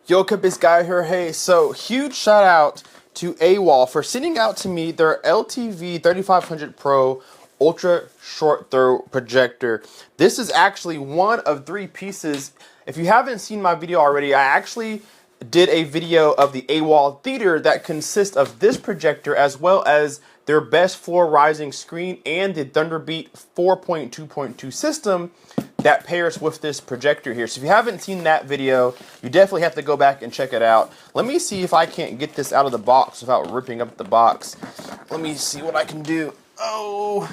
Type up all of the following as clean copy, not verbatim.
Yo, This guy here. Hey, so huge shout out to AWOL for sending out to me their LTV-3500 Pro Ultra short throw projector. This is actually one of 3 pieces. If you haven't seen my video already, I actually did a video of the AWOL theater that consists of this projector as well as their best floor rising screen and the Thunderbeat 4.2.2 system that pairs with this projector here. So if you haven't seen that video, you definitely have to go back and check it out. Let me see if I can't get this out of the box without ripping up the box. Let me see what I can do. Oh.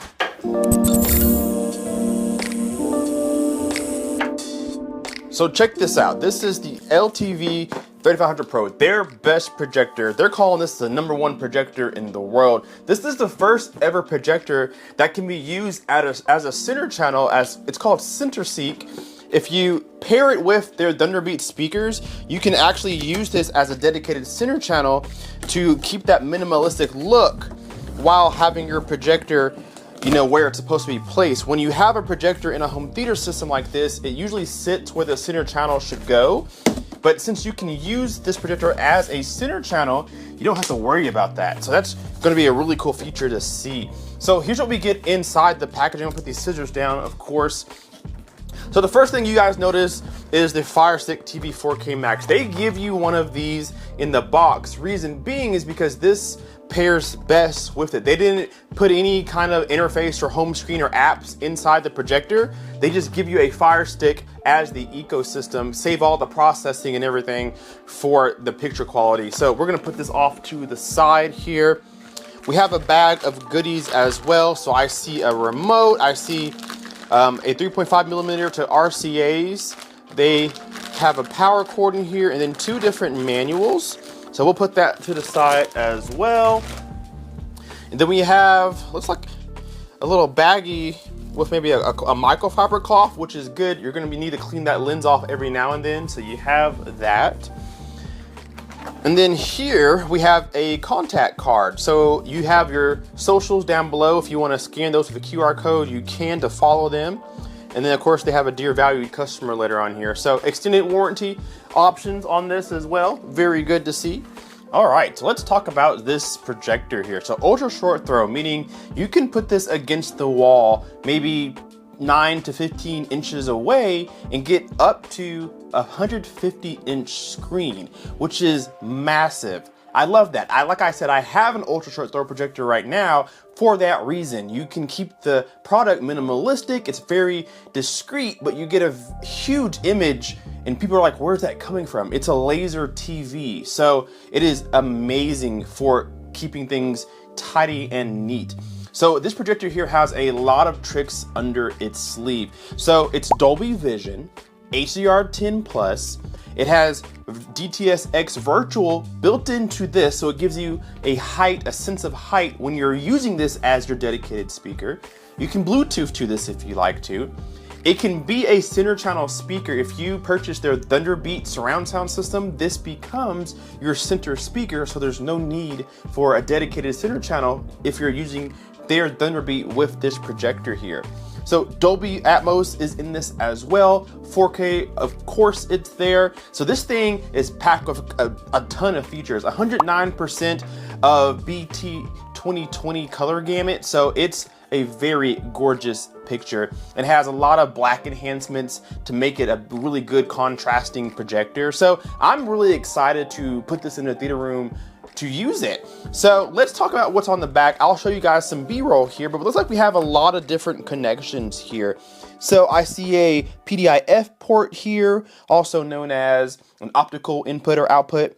So check this out. This is the LTV-3500 Pro, their best projector. They're calling this the #1 projector in the world. This is the first ever projector that can be used as a center channel, as it's called center seek. If you pair it with their Thunderbeat speakers, you can actually use this as a dedicated center channel to keep that minimalistic look while having your projector, you know, where it's supposed to be placed. When you have a projector in a home theater system like this, it usually sits where the center channel should go. But since you can use this projector as a center channel, you don't have to worry about that. So that's gonna be a really cool feature to see. So here's what we get inside the packaging. I'll put these scissors down, of course. So the first thing you guys notice is the Fire Stick TV 4K Max. They give you one of these in the box. Reason being is because this pairs best with it. They didn't put any kind of interface or home screen or apps inside the projector. They just give you a Fire Stick as the ecosystem, save all the processing and everything for the picture quality. So we're gonna put this off to the side here. We have a bag of goodies as well. So I see a remote, I see a 3.5mm to RCAs. They have a power cord in here and then 2 different manuals. So we'll put that to the side as well. And then we have, looks like a little baggie with maybe a microfiber cloth, which is good. You're gonna need to clean that lens off every now and then, so you have that. And then here we have a contact card. So you have your socials down below. If you wanna scan those with a QR code, you can to follow them. And then of course they have a dear valued customer letter on here. So extended warranty options on this as well. Very good to see. All right, so let's talk about this projector here. So ultra short throw, meaning you can put this against the wall, maybe 9 to 15 inches away and get up to a 150-inch screen, which is massive. I love that. Like I said, I have an ultra short throw projector right now for that reason. You can keep the product minimalistic. It's very discreet, but you get a huge image and people are like, where's that coming from? It's a laser TV. So it is amazing for keeping things tidy and neat. So this projector here has a lot of tricks under its sleeve. So it's Dolby Vision, HDR10+, it has DTS:X Virtual built into this, so it gives you a sense of height when you're using this as your dedicated speaker. You can Bluetooth to this if you like to. It can be a center channel speaker. If you purchase their Thunderbeat surround sound system, this becomes your center speaker, so there's no need for a dedicated center channel if you're using their Thunderbeat with this projector here. So Dolby Atmos is in this as well. 4K, of course it's there. So this thing is packed with a ton of features. 109% of BT 2020 color gamut. So it's a very gorgeous picture. It has a lot of black enhancements to make it a really good contrasting projector. So I'm really excited to put this in the theater room to use it. So let's talk about what's on the back. I'll show you guys some B-roll here, but it looks like we have a lot of different connections here. So I see a PDIF port here, also known as an optical input or output.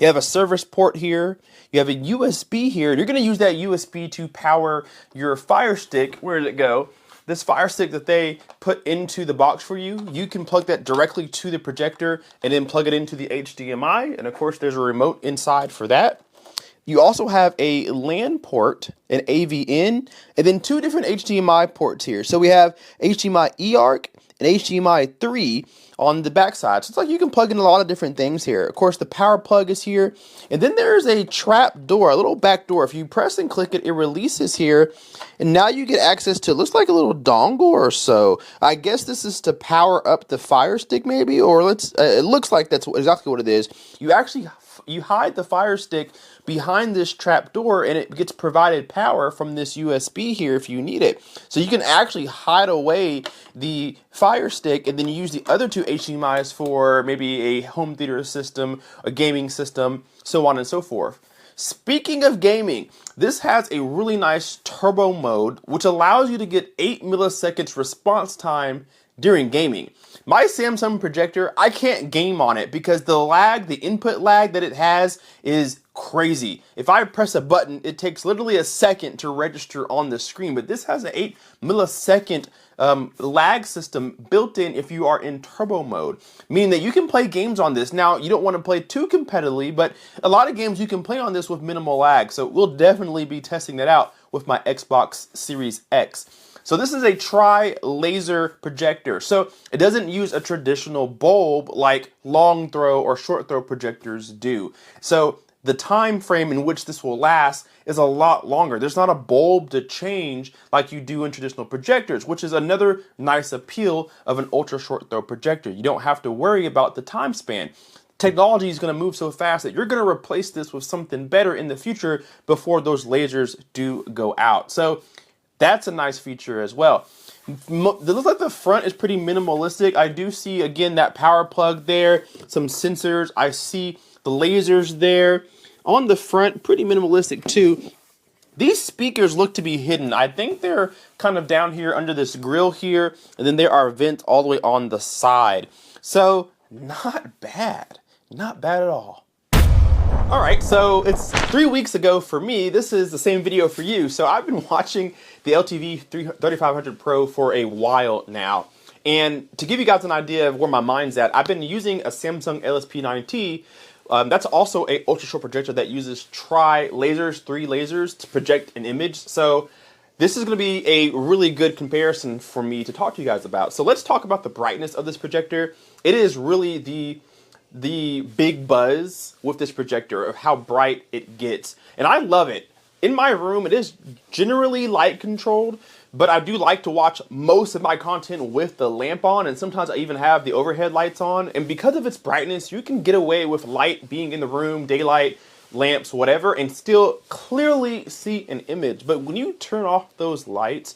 You have a service port here. You have a USB here. You're gonna use that USB to power your Fire Stick. Where did it go? This Fire Stick that they put into the box for you, you can plug that directly to the projector and then plug it into the HDMI. And of course, there's a remote inside for that. You also have a LAN port, an AV in, and then 2 different HDMI ports here. So we have HDMI eARC an HDMI 3 on the backside. So it's like you can plug in a lot of different things here. Of course, the power plug is here. And then there's a trap door, a little back door. If you press and click it, it releases here. And now you get access to, it looks like a little dongle or so. I guess this is to power up the Fire Stick maybe, or it looks like that's exactly what it is. You hide the Fire Stick behind this trap door, and it gets provided power from this USB here if you need it. So you can actually hide away the Fire Stick and then use the other two HDMIs for maybe a home theater system, a gaming system, so on and so forth. Speaking of gaming, this has a really nice turbo mode, which allows you to get 8 milliseconds response time during gaming. My Samsung projector, I can't game on it because the lag, the input lag that it has is crazy. If I press a button, it takes literally a second to register on the screen, but this has an 8 millisecond lag system built in if you are in turbo mode, meaning that you can play games on this. Now, you don't want to play too competitively, but a lot of games you can play on this with minimal lag, so we'll definitely be testing that out with my Xbox Series X. So this is a tri-laser projector. So it doesn't use a traditional bulb like long throw or short throw projectors do. So the time frame in which this will last is a lot longer. There's not a bulb to change like you do in traditional projectors, which is another nice appeal of an ultra short throw projector. You don't have to worry about the time span. Technology is going to move so fast that you're going to replace this with something better in the future before those lasers do go out. So that's a nice feature as well. It looks like the front is pretty minimalistic. I do see, again, that power plug there, some sensors. I see the lasers there. On the front, pretty minimalistic too. These speakers look to be hidden. I think they're kind of down here under this grill here, and then there are vents all the way on the side. So, not bad. Not bad at all. Alright, so it's 3 weeks ago for me. This is the same video for you. So I've been watching the LTV-3500 Pro for a while now. And to give you guys an idea of where my mind's at, I've been using a Samsung LSP9T. That's also a ultra short projector that uses three lasers to project an image. So this is going to be a really good comparison for me to talk to you guys about. So let's talk about the brightness of this projector. It is really the big buzz with this projector of how bright it gets, and I love it. In my room, it is generally light controlled, but I do like to watch most of my content with the lamp on, and sometimes I even have the overhead lights on. And because of its brightness, you can get away with light being in the room, daylight, lamps, whatever, and still clearly see an image. But when you turn off those lights,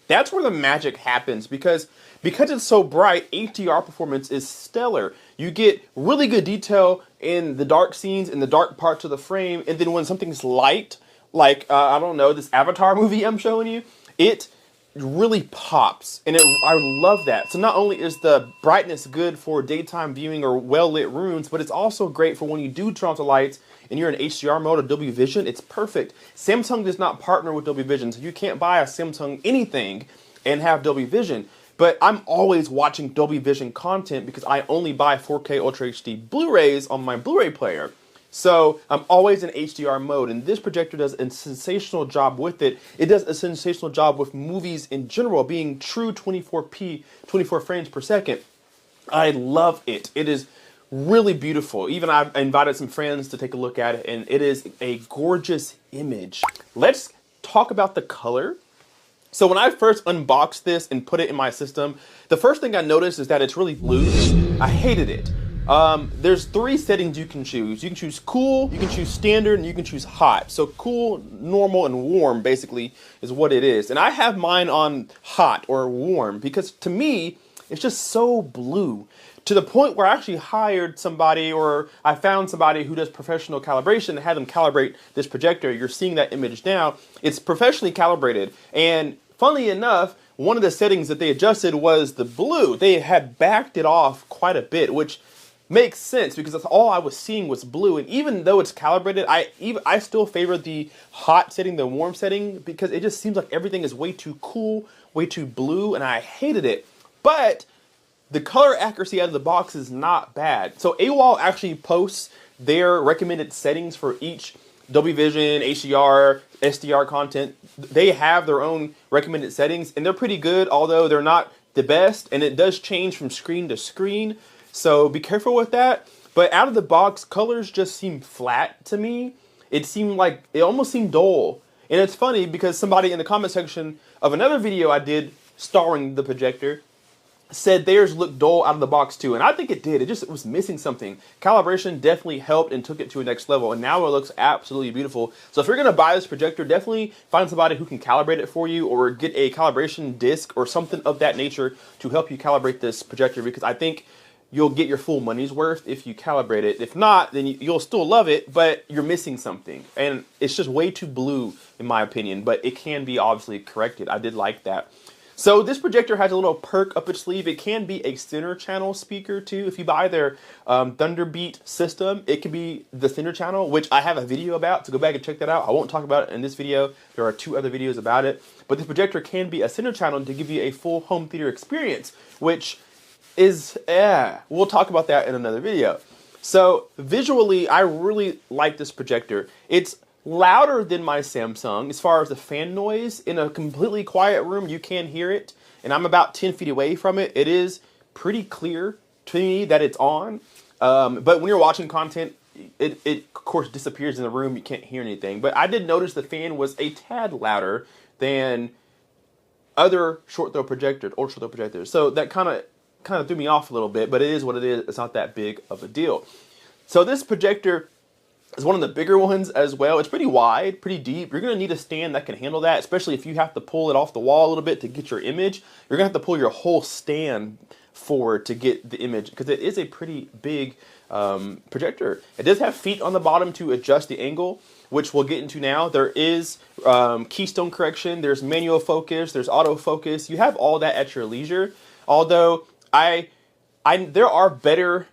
that's where the magic happens, because it's so bright, HDR performance is stellar. You get really good detail in the dark scenes, in the dark parts of the frame, and then when something's light, like, I don't know, this Avatar movie I'm showing you, it really pops, and I love that. So not only is the brightness good for daytime viewing or well-lit rooms, but it's also great for when you do turn off the lights and you're in HDR mode or Dolby Vision. It's perfect. Samsung does not partner with Dolby Vision, so you can't buy a Samsung anything and have Dolby Vision. But I'm always watching Dolby Vision content because I only buy 4K Ultra HD Blu-rays on my Blu-ray player. So I'm always in HDR mode, and this projector does a sensational job with it. It does a sensational job with movies in general, being true 24p, 24 frames per second. I love it. It is really beautiful. Even I invited some friends to take a look at it, and it is a gorgeous image. Let's talk about the color. So when I first unboxed this and put it in my system, the first thing I noticed is that it's really loose. I hated it. There's 3 settings you can choose. You can choose cool, you can choose standard, and you can choose hot. So cool, normal, and warm basically is what it is. And I have mine on hot or warm because to me, it's just so blue. To the point where I actually hired somebody, or I found somebody who does professional calibration and had them calibrate this projector. You're seeing that image now. It's professionally calibrated, and funnily enough, one of the settings that they adjusted was the blue. They had backed it off quite a bit, which makes sense because that's all I was seeing was blue. And even though it's calibrated, I still favor the hot setting, the warm setting, because it just seems like everything is way too cool, way too blue, and I hated it. But the color accuracy out of the box is not bad. So AWOL actually posts their recommended settings for each Dolby Vision, HDR, SDR content. They have their own recommended settings, and they're pretty good, although they're not the best, and it does change from screen to screen, so be careful with that. But out of the box, colors just seem flat to me. It almost seemed dull. And it's funny because somebody in the comment section of another video I did starring the projector said theirs looked dull out of the box too, and I think it did. It was missing something. Calibration definitely helped and took it to a next level, and now it looks absolutely beautiful. So if you're going to buy this projector, definitely find somebody who can calibrate it for you, or get a calibration disc or something of that nature to help you calibrate this projector, because I think you'll get your full money's worth if you calibrate it. If not, then you'll still love it, but you're missing something, and it's just way too blue in my opinion, but it can be obviously corrected. I did like that. So this projector has a little perk up its sleeve. It can be a center channel speaker too. If you buy their Thunderbeat system, it can be the center channel, which I have a video about, so go back and check that out. I won't talk about it in this video. There are 2 other videos about it. But this projector can be a center channel to give you a full home theater experience, which is, we'll talk about that in another video. So visually, I really like this projector. It's louder than my Samsung as far as the fan noise. In a completely quiet room, you can hear it, and I'm about 10 feet away from it. It is pretty clear to me that it's on, but when you're watching content, it of course disappears in the room. You can't hear anything, but I did notice the fan was a tad louder than other short throw projectors, ultra throw projectors, so that kind of threw me off a little bit, but it is what it is. It's not that big of a deal. So this projector is one of the bigger ones as well. It's pretty wide, pretty deep. You're going to need a stand that can handle that, especially if you have to pull it off the wall a little bit to get your image. You're going to have to pull your whole stand forward to get the image, because it is a pretty big projector. It does have feet on the bottom to adjust the angle, which we'll get into now. There is keystone correction, there's manual focus, there's autofocus. You have all that at your leisure. Although there are better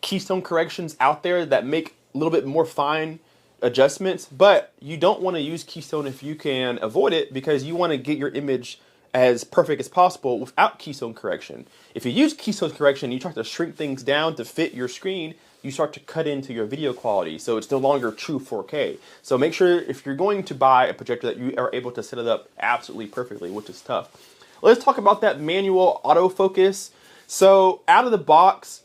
keystone corrections out there that make a little bit more fine adjustments, but you don't want to use keystone if you can avoid it, because you want to get your image as perfect as possible without keystone correction. If you use keystone correction, you start to shrink things down to fit your screen, you start to cut into your video quality, so it's no longer true 4K. So make sure if you're going to buy a projector that you are able to set it up absolutely perfectly, which is tough. Let's talk about that manual autofocus. So out of the box,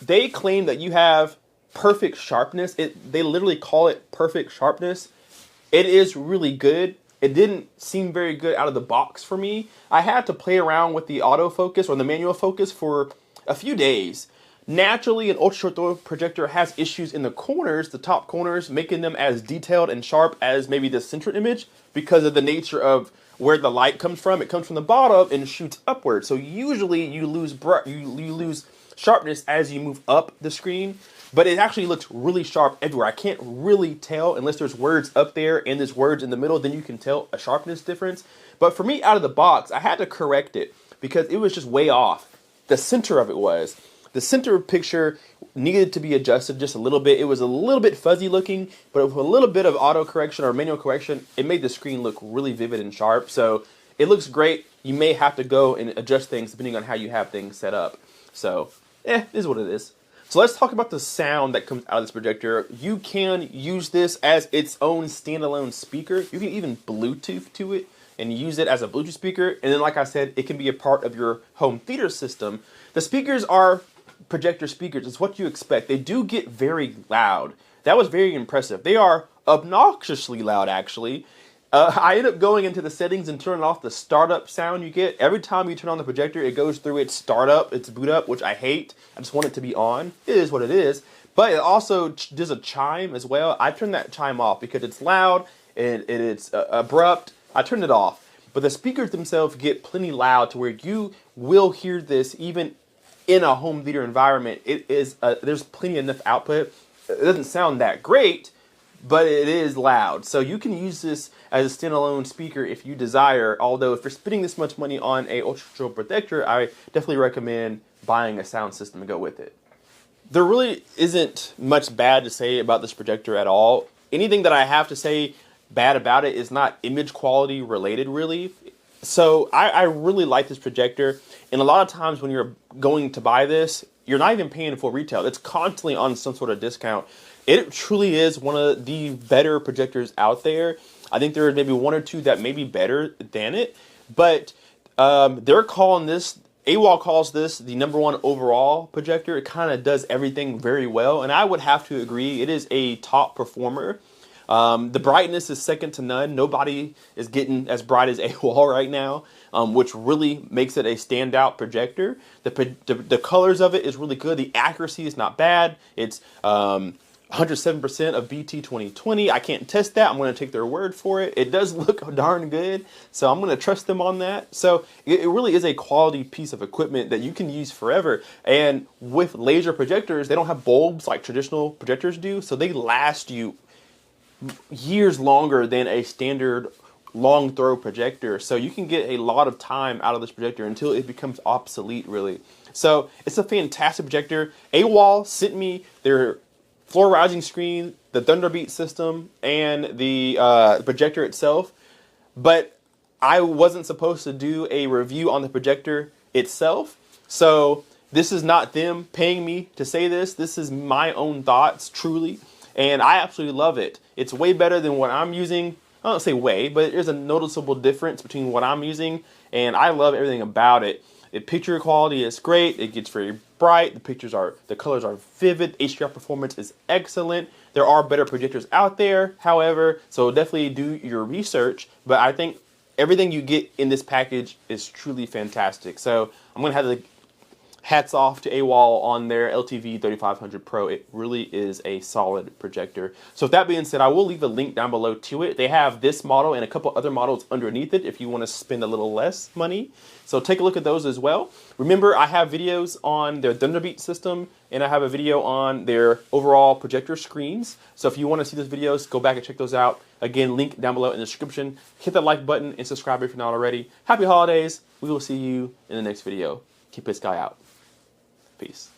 they claim that you have perfect sharpness. They literally call it perfect sharpness. It is really good. It didn't seem very good out of the box for me. I had to play around with the autofocus or the manual focus for a few days. Naturally, an ultra short throw projector has issues in the corners, the top corners, making them as detailed and sharp as maybe the center image, because of the nature of where the light comes from. It comes from the bottom and shoots upward. So usually you lose sharpness as you move up the screen, but it actually looks really sharp everywhere. I can't really tell unless there's words up there and there's words in the middle, then you can tell a sharpness difference. But for me, out of the box, I had to correct it because it was just way off. The center of it was. The center picture needed to be adjusted just a little bit. It was a little bit fuzzy looking, but with a little bit of auto correction or manual correction, it made the screen look really vivid and sharp. So it looks great. You may have to go and adjust things depending on how you have things set up. So it is what it is. So let's talk about the sound that comes out of this projector. You can use this as its own standalone speaker. You can even Bluetooth to it and use it as a Bluetooth speaker. And then, like I said, it can be a part of your home theater system. The speakers are projector speakers. It's what you expect. They do get very loud. That was very impressive. They are obnoxiously loud, actually. I ended up going into the settings and turning off the startup sound you get. Every time you turn on the projector, it goes through its startup, its boot up, which I hate. I just want it to be on. It is what it is. But it also does a chime as well. I turned that chime off because it's loud and it's abrupt. I turned it off. But the speakers themselves get plenty loud to where you will hear this even in a home theater environment. It is there's plenty enough output. It doesn't sound that great, but it is loud. So you can use this as a standalone speaker if you desire. Although if you're spending this much money on a ultra projector, I definitely recommend buying a sound system to go with it. There really isn't much bad to say about this projector at all. Anything that I have to say bad about it is not image quality related, really. So I really like this projector, and a lot of times when you're going to buy this, you're not even paying full retail. It's constantly on some sort of discount. It truly is one of the better projectors out there. I think there are maybe one or two that may be better than it, but They're calling this, AWOL calls this the #1 overall projector. It kind of does everything very well, and I would have to agree. It is a top performer. The brightness is second to none. Nobody is getting as bright as AWOL right now, which really makes it a standout projector. The colors of it is really good. The accuracy is not bad. It's 107% of BT 2020. I can't test that. I'm going to take their word for it. It does look darn good, so I'm going to trust them on that. So it really is a quality piece of equipment that you can use forever. And with laser projectors, they don't have bulbs like traditional projectors do, so they last you years longer than a standard long throw projector. So you can get a lot of time out of this projector until it becomes obsolete, really. So it's a fantastic projector. AWOL sent me their floor rising screen, the Thunderbeat system, and the projector itself, but I wasn't supposed to do a review on the projector itself. So this is not them paying me to say this. This is my own thoughts, truly. And I absolutely love it. It's way better than what I'm using. I don't say way, but there's a noticeable difference between what I'm using, and I love everything about it. The picture quality is great. It gets very bright. The colors are vivid. HDR performance is excellent. There are better projectors out there, however, so definitely do your research. But I think everything you get in this package is truly fantastic. So I'm gonna have to hats off to AWOL on their LTV-3500 Pro. It really is a solid projector. So with that being said, I will leave a link down below to it. They have this model and a couple other models underneath it if you want to spend a little less money. So take a look at those as well. Remember, I have videos on their Thunderbeat system, and I have a video on their overall projector screens. So if you want to see those videos, go back and check those out. Again, link down below in the description. Hit that like button and subscribe if you're not already. Happy holidays. We will see you in the next video. Keep this guy out. Peace.